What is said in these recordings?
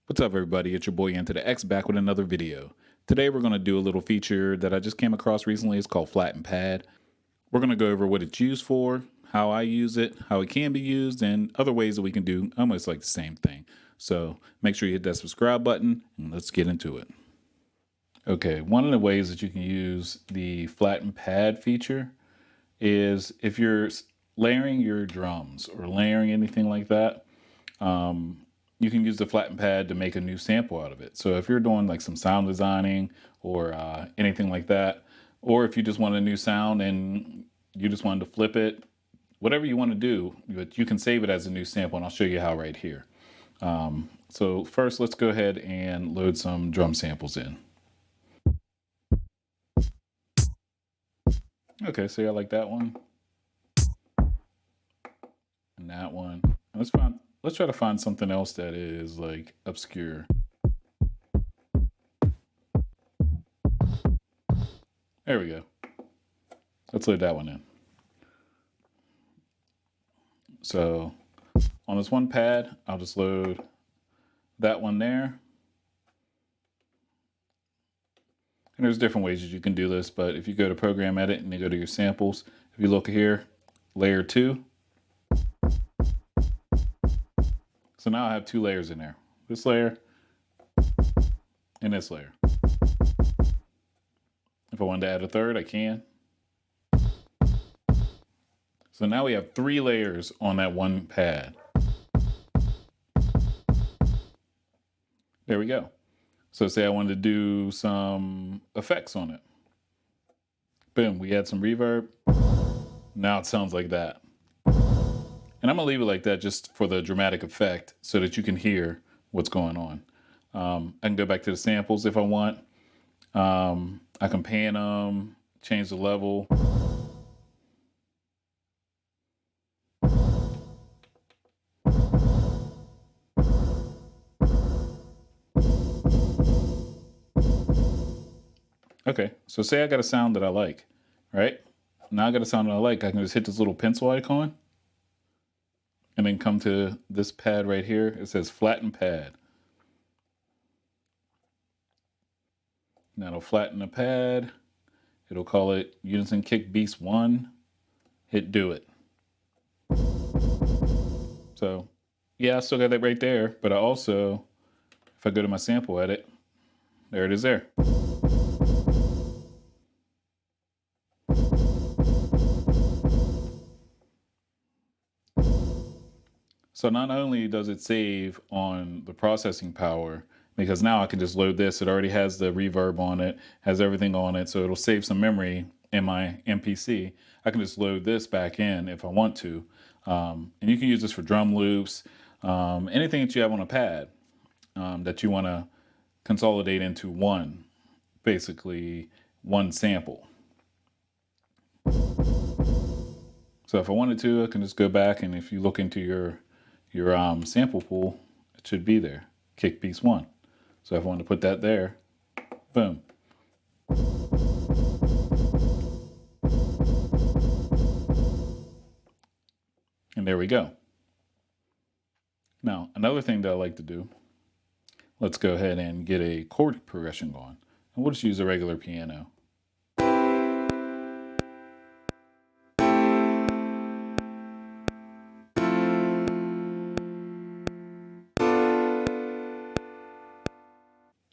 What's up, everybody? It's your boy Into the X back with another video. Today we're going to do a little feature that I just came across recently. It's called Flatten Pad. We're going to go over what it's used for, how I use it, how it can be used, and other ways that we can do almost like the same thing. So make sure you hit that subscribe button and let's get into it. Okay, one of the ways that you can use the Flatten Pad feature is if you're layering your drums or layering anything like that. You can use the flatten pad to make a new sample out of it. So if you're doing like some sound designing or anything like that, or if you just want a new sound and you just wanted to flip it, whatever you want to do, but you can save it as a new sample, and I'll show you how right here. So first, let's go ahead and load some drum samples in. Okay, so I like that one and that one. Let's try to find something else that is like obscure. There we go. Let's load that one in. So on this one pad, I'll just load that one there. And there's different ways that you can do this, but if you go to Program Edit and you go to your samples, if you look here, layer 2. So now I have 2 layers in there. This layer and this layer. If I wanted to add a third, I can. So now we have 3 layers on that one pad. There we go. So say I wanted to do some effects on it. Boom, we add some reverb. Now it sounds like that. And I'm gonna leave it like that just for the dramatic effect so that you can hear what's going on. I can go back to the samples if I want. I can pan them, change the level. Okay, so say I got a sound that I like, right? Now I got a sound that I like, I can just hit this little pencil icon and then come to this pad right here. It says Flatten Pad. Now it'll flatten the pad. It'll call it Unison Kick Beast 1. Hit do it. So yeah, I still got that right there, but I also, if I go to my sample edit, there it is there. So not only does it save on the processing power, because now I can just load this. It already has the reverb on it, has everything on it, so it'll save some memory in my MPC. I can just load this back in if I want to. And you can use this for drum loops, anything that you have on a pad that you want to consolidate into one, basically one sample. So if I wanted to, I can just go back, and if you look into your sample pool, it should be there, Kick Beast 1. So if I want to put that there, boom. And there we go. Now, another thing that I like to do, let's go ahead and get a chord progression going. And we'll just use a regular piano.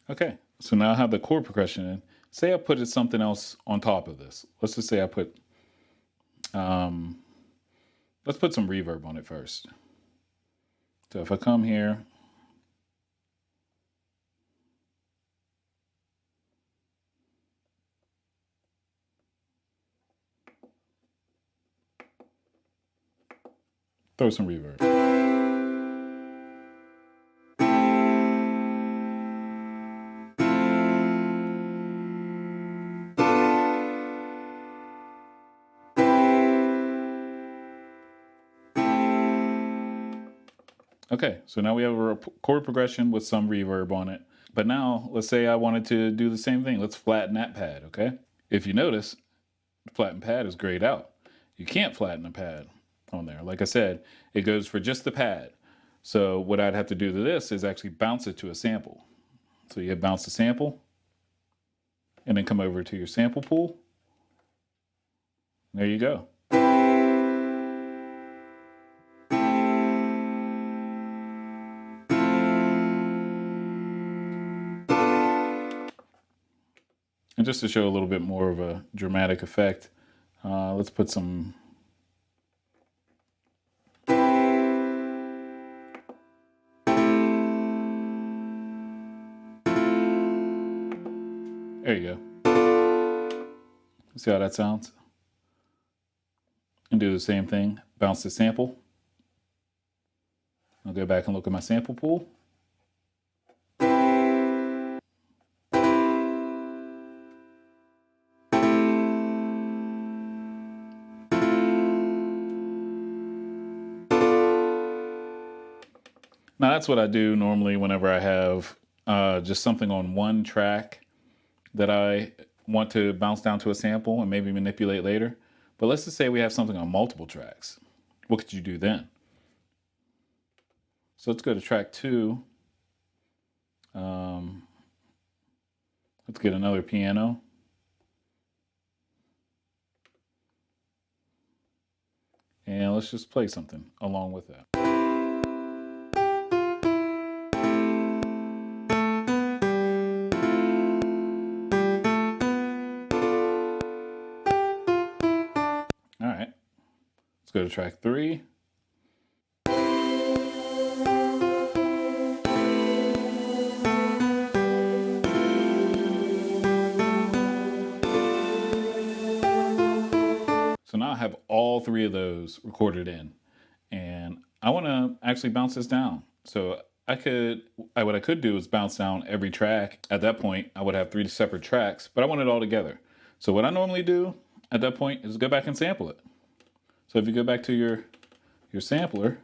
Okay, so now I have the chord progression in. Say I put something else on top of this. Let's just say I put, let's put some reverb on it first. So if I come here, throw some reverb. Okay, so now we have a chord progression with some reverb on it. But now, let's say I wanted to do the same thing. Let's flatten that pad, okay? If you notice, the flatten pad is grayed out. You can't flatten a pad on there. Like I said, it goes for just the pad. So what I'd have to do to this is actually bounce it to a sample. So you bounce the sample and then come over to your sample pool. There you go. And just to show a little bit more of a dramatic effect, let's put some. There you go. See how that sounds? And do the same thing, bounce the sample. I'll go back and look at my sample pool. Now that's what I do normally whenever I have just something on one track that I want to bounce down to a sample and maybe manipulate later. But let's just say we have something on multiple tracks. What could you do then? So let's go to track 2. Let's get another piano. And let's just play something along with that. All right, let's go to track 3. So now I have all 3 of those recorded in, and I want to actually bounce this down. So what I could do is bounce down every track. At that point, I would have 3 separate tracks, but I want it all together. So what I normally do at that point is go back and sample it. So if you go back to your sampler,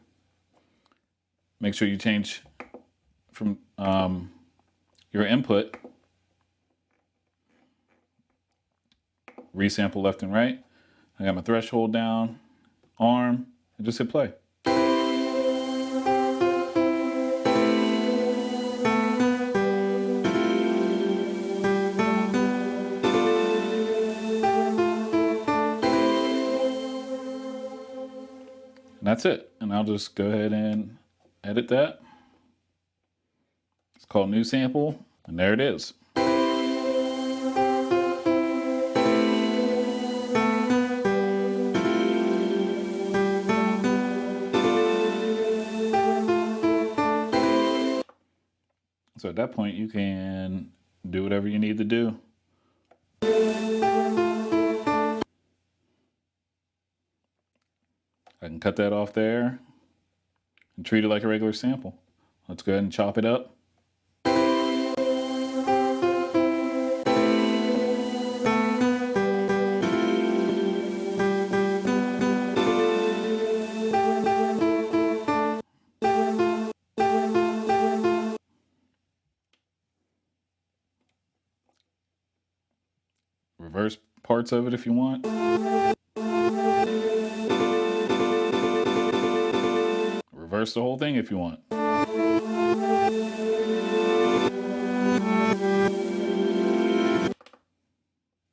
make sure you change from your input, resample left and right. I got my threshold down, arm, and just hit play. And that's it. And I'll just go ahead and edit that. It's called new sample, and there it is. So at that point, you can do whatever you need to do. I can cut that off there and treat it like a regular sample. Let's go ahead and chop it up. Reverse parts of it if you want. Reverse the whole thing if you want.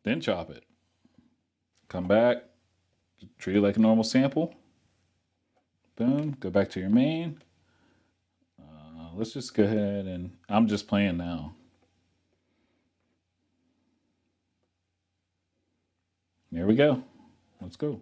Then chop it. Come back, treat it like a normal sample. Boom, go back to your main. Let's just go ahead and, I'm just playing now. There we go. Let's go.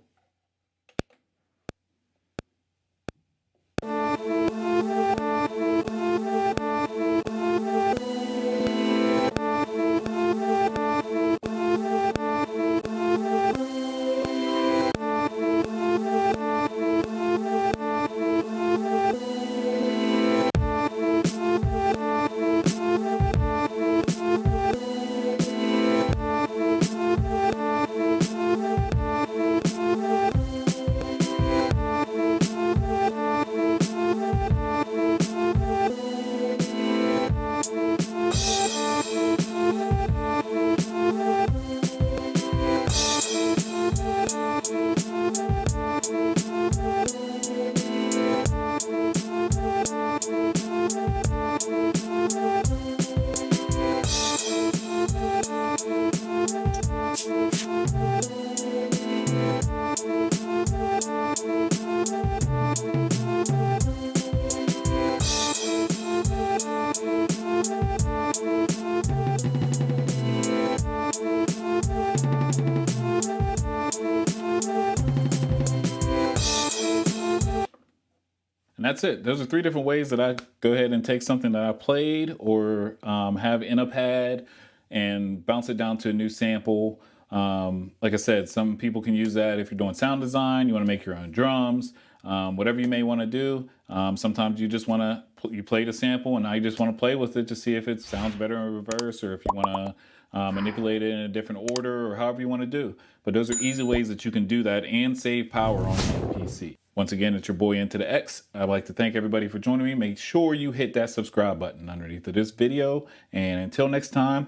And that's it. Those are 3 different ways that I go ahead and take something that I played or have in a pad and bounce it down to a new sample. Like I said, some people can use that if you're doing sound design, you want to make your own drums, whatever you may want to do. Sometimes you just want to, you played a sample and now you just want to play with it to see if it sounds better in reverse, or if you want to manipulate it in a different order, or however you want to do. But those are easy ways that you can do that and save power on the MPC. Once again, it's your boy Into the X. I'd like to thank everybody for joining me. Make sure you hit that subscribe button underneath of this video. And until next time,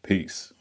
peace.